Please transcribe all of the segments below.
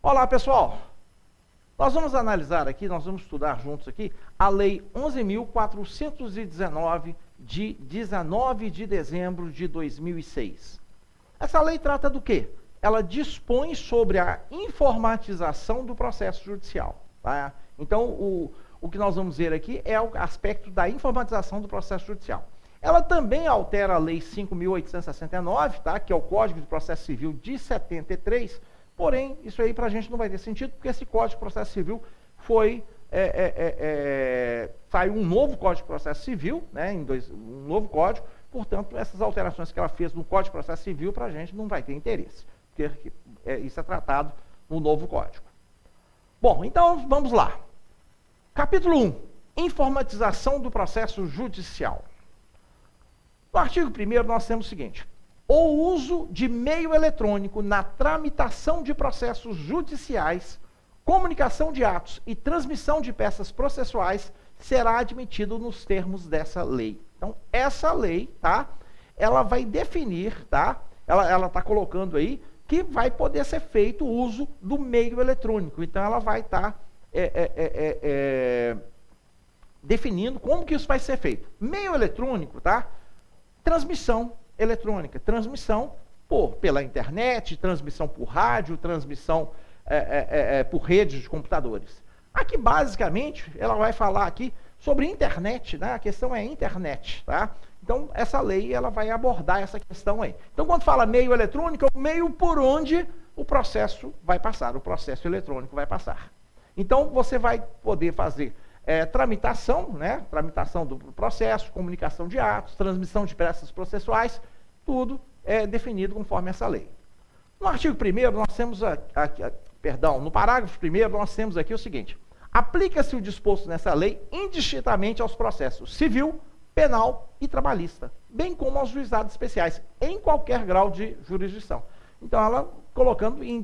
Olá, pessoal. Nós vamos analisar aqui, nós vamos estudar juntos aqui, a Lei 11.419, de 19 de dezembro de 2006. Essa lei trata do quê? Ela dispõe sobre a informatização do processo judicial. Tá? Então, o que nós vamos ver aqui é o aspecto da informatização do processo judicial. Ela também altera a Lei 5.869, tá? Que é o Código de Processo Civil de 73, porém, isso aí para a gente não vai ter sentido, porque esse Código de Processo Civil foi... saiu um novo Código de Processo Civil, né, um novo código, portanto, essas alterações que ela fez no Código de Processo Civil, para a gente não vai ter interesse, porque isso é tratado no novo código. Bom, então, vamos lá. Capítulo 1, informatização do processo judicial. No artigo 1º, nós temos o seguinte: o uso de meio eletrônico na tramitação de processos judiciais, comunicação de atos e transmissão de peças processuais será admitido nos termos dessa lei. Então, essa lei, tá? Ela vai definir, tá? Ela está colocando aí que vai poder ser feito o uso do meio eletrônico. Então, ela vai estar definindo como que isso vai ser feito. Meio eletrônico, tá? Transmissão eletrônica, transmissão pela internet, transmissão por rádio, transmissão por redes de computadores. Aqui, basicamente, ela vai falar aqui sobre internet, né? A questão é internet, tá? Então, essa lei, ela vai abordar essa questão aí. Então, quando fala meio eletrônico, é o meio por onde o processo vai passar, o processo eletrônico vai passar. Então, você vai poder fazer tramitação, né? Tramitação do processo, comunicação de atos, transmissão de peças processuais, tudo é definido conforme essa lei. No artigo 1º, nós temos no parágrafo 1º, nós temos aqui o seguinte: aplica-se o disposto nessa lei indistintamente aos processos civil, penal e trabalhista, bem como aos juizados especiais, em qualquer grau de jurisdição. Então, ela colocando em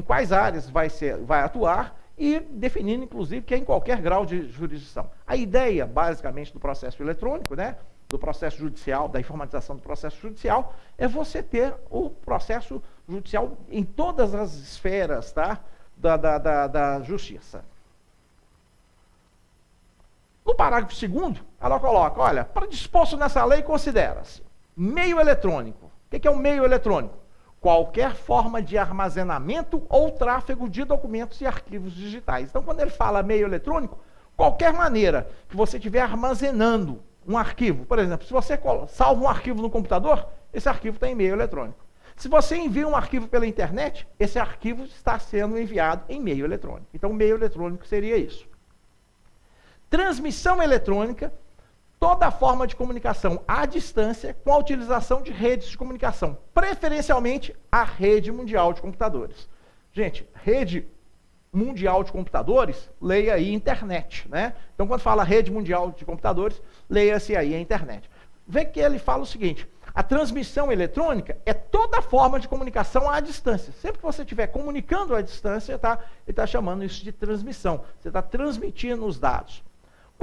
quais áreas vai atuar e definindo, inclusive, que é em qualquer grau de jurisdição. A ideia, basicamente, do processo eletrônico, né, do processo judicial, da informatização do processo judicial, é você ter o processo judicial em todas as esferas, tá, da justiça. No parágrafo 2º, ela coloca, olha, para disposto nessa lei, considera-se meio eletrônico. O que é um meio eletrônico? Qualquer forma de armazenamento ou tráfego de documentos e arquivos digitais. Então, quando ele fala meio eletrônico, qualquer maneira que você estiver armazenando um arquivo, por exemplo, se você salva um arquivo no computador, esse arquivo está em meio eletrônico. Se você envia um arquivo pela internet, esse arquivo está sendo enviado em meio eletrônico. Então, meio eletrônico seria isso. Transmissão eletrônica, toda forma de comunicação à distância com a utilização de redes de comunicação, preferencialmente a rede mundial de computadores. Gente, rede mundial de computadores, leia aí internet, né? Então, quando fala rede mundial de computadores, leia-se aí a internet. Vê que ele fala o seguinte: a transmissão eletrônica é toda forma de comunicação à distância. Sempre que você estiver comunicando à distância, ele está chamando isso de transmissão. Você está transmitindo os dados.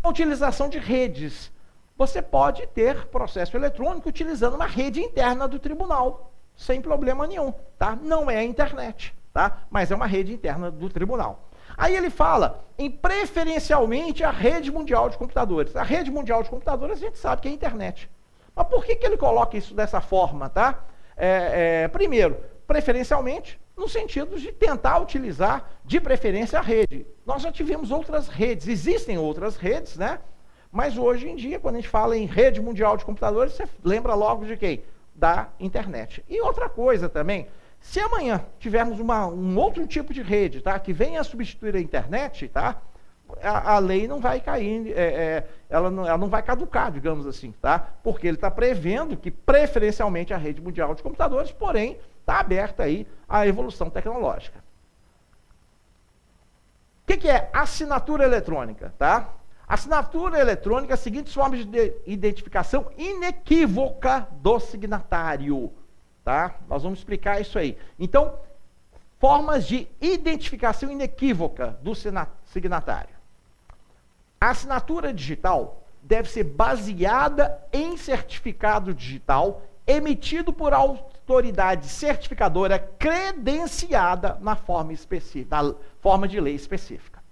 Com a utilização de redes, você pode ter processo eletrônico utilizando uma rede interna do tribunal, sem problema nenhum, tá? Não é a internet, tá? Mas é uma rede interna do tribunal. Aí ele fala em preferencialmente a rede mundial de computadores. A rede mundial de computadores a gente sabe que é a internet. Mas por que ele coloca isso dessa forma, tá? Primeiro, preferencialmente, no sentido de tentar utilizar de preferência a rede. Nós já tivemos outras redes, existem outras redes, né? Mas hoje em dia, quando a gente fala em rede mundial de computadores, você lembra logo de quem? Da internet. E outra coisa também, se amanhã tivermos um outro tipo de rede, tá, que venha a substituir a internet, tá, a lei não vai cair, ela não vai caducar, digamos assim, tá? Porque ele está prevendo que preferencialmente a rede mundial de computadores, porém, está aberta aí à evolução tecnológica. O que é assinatura eletrônica, tá? Assinatura eletrônica é a seguinte forma de identificação inequívoca do signatário, tá? Nós vamos explicar isso aí. Então, formas de identificação inequívoca do signatário. A assinatura digital deve ser baseada em certificado digital emitido por autoridade certificadora credenciada na forma específica, na forma de lei específica.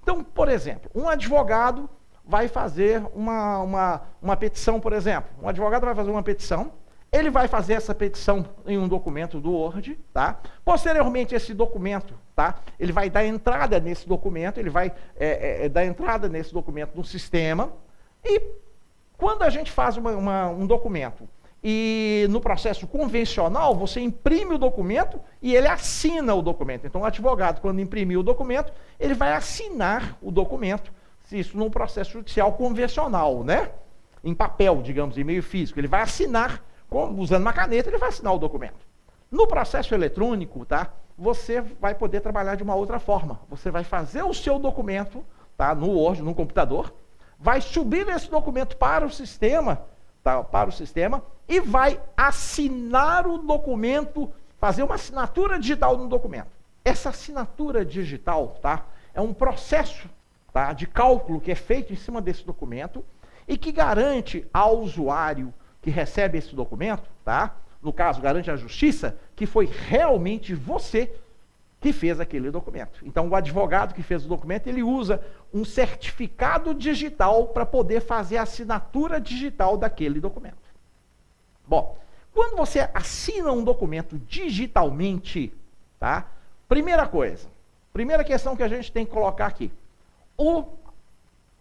Então, por exemplo, um advogado vai fazer uma petição, por exemplo. Um advogado vai fazer uma petição, ele vai fazer essa petição em um documento do Word, tá? Posteriormente, esse documento, tá? Ele vai dar entrada nesse documento, ele vai dar entrada nesse documento no sistema, e quando a gente faz um documento, e no processo convencional, você imprime o documento e ele assina o documento. Então, o advogado, quando imprimir o documento, ele vai assinar o documento, isso num processo judicial convencional, né? Em papel, digamos, em meio físico. Ele vai assinar, usando uma caneta, ele vai assinar o documento. No processo eletrônico, tá? Você vai poder trabalhar de uma outra forma. Você vai fazer o seu documento, tá? No Word, no computador, vai subir esse documento para o sistema, tá? Para o sistema, e vai assinar o documento, fazer uma assinatura digital no documento. Essa assinatura digital, tá? É um processo, tá, de cálculo que é feito em cima desse documento e que garante ao usuário que recebe esse documento, tá? No caso, garante à justiça que foi realmente você que fez aquele documento. Então, o advogado que fez o documento, ele usa um certificado digital para poder fazer a assinatura digital daquele documento. Bom, quando você assina um documento digitalmente, tá? Primeira questão que a gente tem que colocar aqui.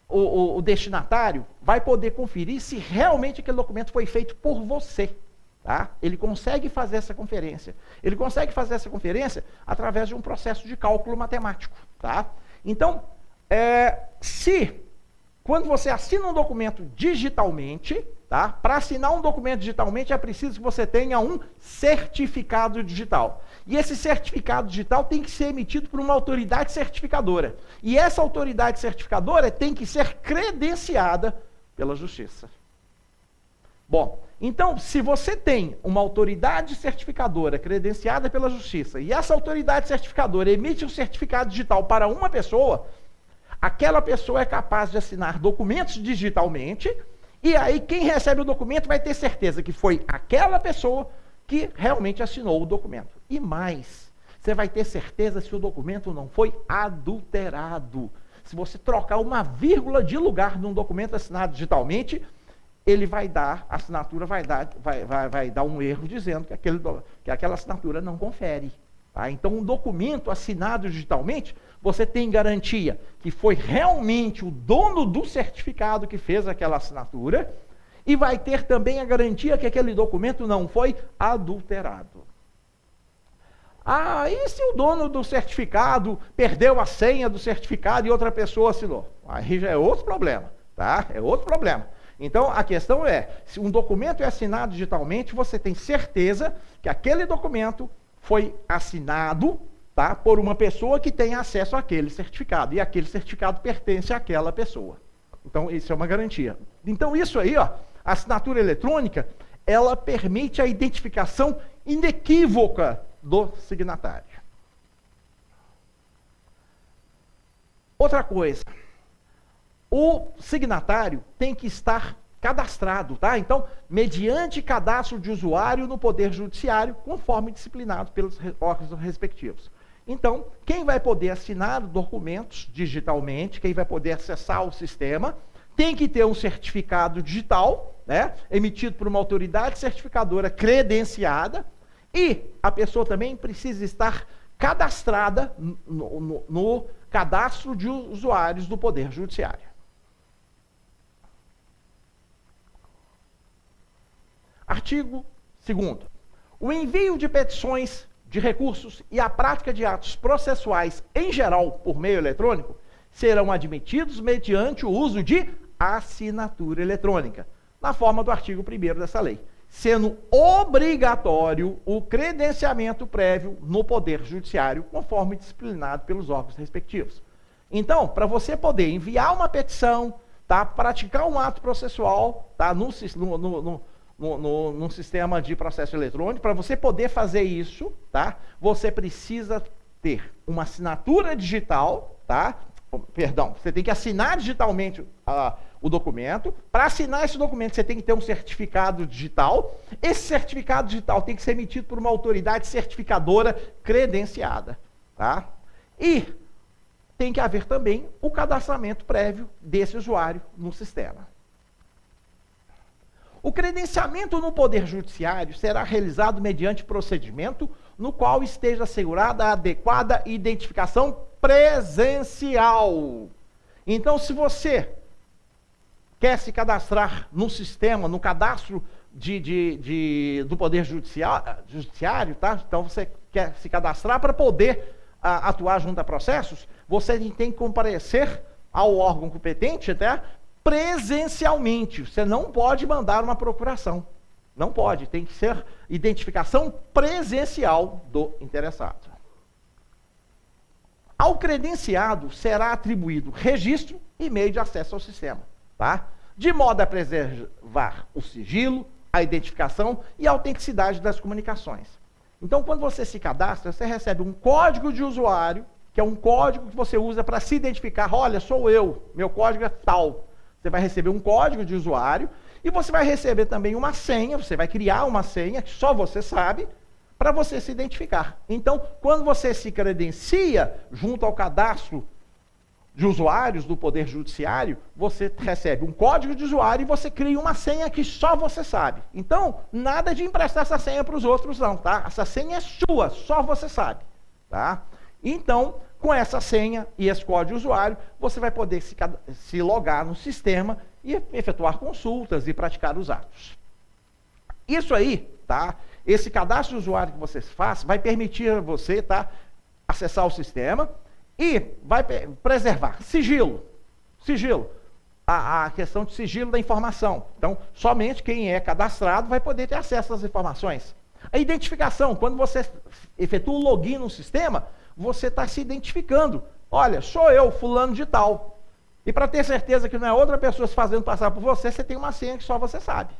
O destinatário vai poder conferir se realmente aquele documento foi feito por você. Tá? Ele consegue fazer essa conferência. Ele consegue fazer essa conferência através de um processo de cálculo matemático. Tá? Então, quando você assina um documento digitalmente, tá? Para assinar um documento digitalmente é preciso que você tenha um certificado digital. E esse certificado digital tem que ser emitido por uma autoridade certificadora. E essa autoridade certificadora tem que ser credenciada pela Justiça. Bom, então, se você tem uma autoridade certificadora credenciada pela Justiça e essa autoridade certificadora emite um certificado digital para uma pessoa, aquela pessoa é capaz de assinar documentos digitalmente e aí quem recebe o documento vai ter certeza que foi aquela pessoa que realmente assinou o documento. E mais, você vai ter certeza se o documento não foi adulterado. Se você trocar uma vírgula de lugar num documento assinado digitalmente, ele vai dar, a assinatura vai dar um erro dizendo que aquela assinatura não confere. Tá? Então, um documento assinado digitalmente, você tem garantia que foi realmente o dono do certificado que fez aquela assinatura e vai ter também a garantia que aquele documento não foi adulterado. Ah, e se o dono do certificado perdeu a senha do certificado e outra pessoa assinou? Aí já é outro problema, tá? É outro problema. Então, a questão é, se um documento é assinado digitalmente, você tem certeza que aquele documento foi assinado, tá, por uma pessoa que tem acesso àquele certificado, e aquele certificado pertence àquela pessoa. Então, isso é uma garantia. Então, isso aí, ó, a assinatura eletrônica, ela permite a identificação inequívoca do signatário. Outra coisa, o signatário tem que estar cadastrado, tá? Então, mediante cadastro de usuário no Poder Judiciário, conforme disciplinado pelos órgãos respectivos. Então, quem vai poder assinar documentos digitalmente, quem vai poder acessar o sistema, tem que ter um certificado digital, né? Emitido por uma autoridade certificadora credenciada, e a pessoa também precisa estar cadastrada no cadastro de usuários do Poder Judiciário. Artigo 2º. O envio de petições, de recursos e a prática de atos processuais em geral por meio eletrônico serão admitidos mediante o uso de assinatura eletrônica, na forma do artigo 1º dessa lei, sendo obrigatório o credenciamento prévio no Poder Judiciário, conforme disciplinado pelos órgãos respectivos. Então, para você poder enviar uma petição, tá, praticar um ato processual, tá, no sistema de processo eletrônico, para você poder fazer isso, tá, você precisa ter uma assinatura digital, tá? Perdão, você tem que assinar digitalmente o documento. Para assinar esse documento, você tem que ter um certificado digital. Esse certificado digital tem que ser emitido por uma autoridade certificadora credenciada. Tá? E tem que haver também o cadastramento prévio desse usuário no sistema. O credenciamento no Poder Judiciário será realizado mediante procedimento no qual esteja assegurada a adequada identificação presencial. Então, se você quer se cadastrar no sistema, no cadastro do Poder Judiciário, tá? Então você quer se cadastrar para poder atuar junto a processos, você tem que comparecer ao órgão competente, tá? Presencialmente. Você não pode mandar uma procuração. Não pode, tem que ser identificação presencial do interessado. Ao credenciado será atribuído registro e meio de acesso ao sistema, tá? De modo a preservar o sigilo, a identificação e a autenticidade das comunicações. Então, quando você se cadastra, você recebe um código de usuário, que é um código que você usa para se identificar. Olha, sou eu, meu código é tal. Você vai receber um código de usuário e você vai receber também uma senha, você vai criar uma senha que só você sabe, para você se identificar. Então, quando você se credencia junto ao cadastro de usuários do Poder Judiciário, você recebe um código de usuário e você cria uma senha que só você sabe. Então, nada de emprestar essa senha para os outros não, tá? Essa senha é sua, só você sabe, tá? Então, com essa senha e esse código de usuário, você vai poder se logar no sistema e efetuar consultas e praticar os atos. Isso aí, tá? Esse cadastro de usuário que você faz vai permitir a você, tá, acessar o sistema e vai preservar sigilo. Sigilo. A questão de sigilo da informação. Então, somente quem é cadastrado vai poder ter acesso às informações. A identificação, quando você efetua o login no sistema, você está se identificando. Olha, sou eu, fulano de tal. E para ter certeza que não é outra pessoa se fazendo passar por você, você tem uma senha que só você sabe.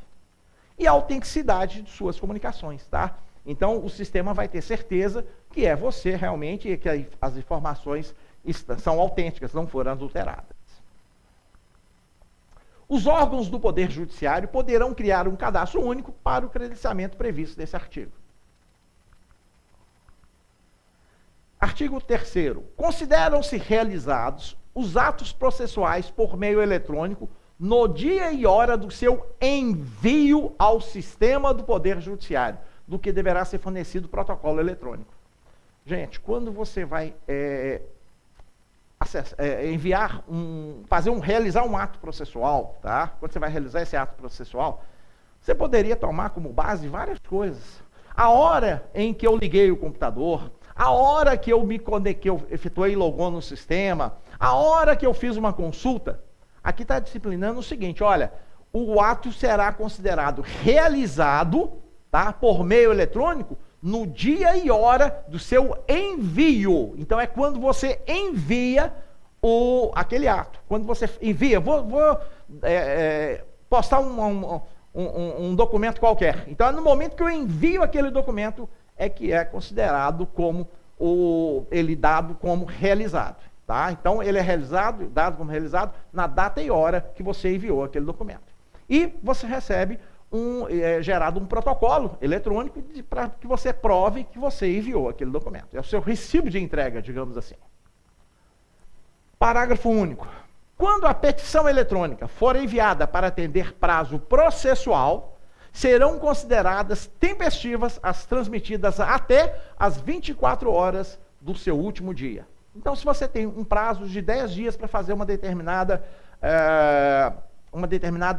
E a autenticidade de suas comunicações, tá? Então, o sistema vai ter certeza que é você realmente e que as informações são autênticas, não foram adulteradas. Os órgãos do Poder Judiciário poderão criar um cadastro único para o credenciamento previsto nesse artigo. Artigo 3º. Consideram-se realizados os atos processuais por meio eletrônico no dia e hora do seu envio ao sistema do Poder Judiciário, do que deverá ser fornecido protocolo eletrônico. Gente, quando você vai realizar um ato processual, tá? Quando você vai realizar esse ato processual, você poderia tomar como base várias coisas. A hora em que eu liguei o computador, a hora que eu me conectei, eu efetuei logon no sistema, a hora que eu fiz uma consulta. Aqui está disciplinando o seguinte, olha, o ato será considerado realizado, tá, por meio eletrônico no dia e hora do seu envio. Então é quando você envia aquele ato. Quando você envia, vou postar um documento qualquer. Então é no momento que eu envio aquele documento é que é considerado como ele dado como realizado. Tá? Então ele é dado como realizado na data e hora que você enviou aquele documento. E você recebe gerado um protocolo eletrônico para que você prove que você enviou aquele documento. É o seu recibo de entrega, digamos assim. Parágrafo único. Quando a petição eletrônica for enviada para atender prazo processual, serão consideradas tempestivas as transmitidas até as 24 horas do seu último dia. Então, se você tem um prazo de 10 dias para fazer uma determinada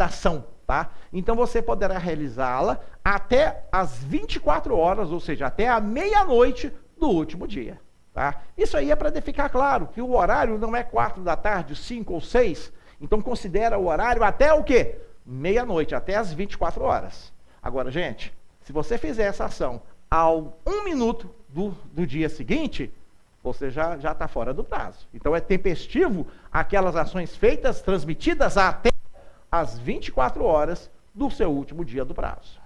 ação, tá? Então você poderá realizá-la até as 24 horas, ou seja, até a meia-noite do último dia. Tá? Isso aí é para ficar claro que o horário não é 4 da tarde, 5 ou 6. Então considera o horário até o quê? Meia-noite, até as 24 horas. Agora, gente, se você fizer essa ação ao 1 minuto do dia seguinte, você já está fora do prazo. Então é tempestivo aquelas ações feitas, transmitidas até as 24 horas do seu último dia do prazo.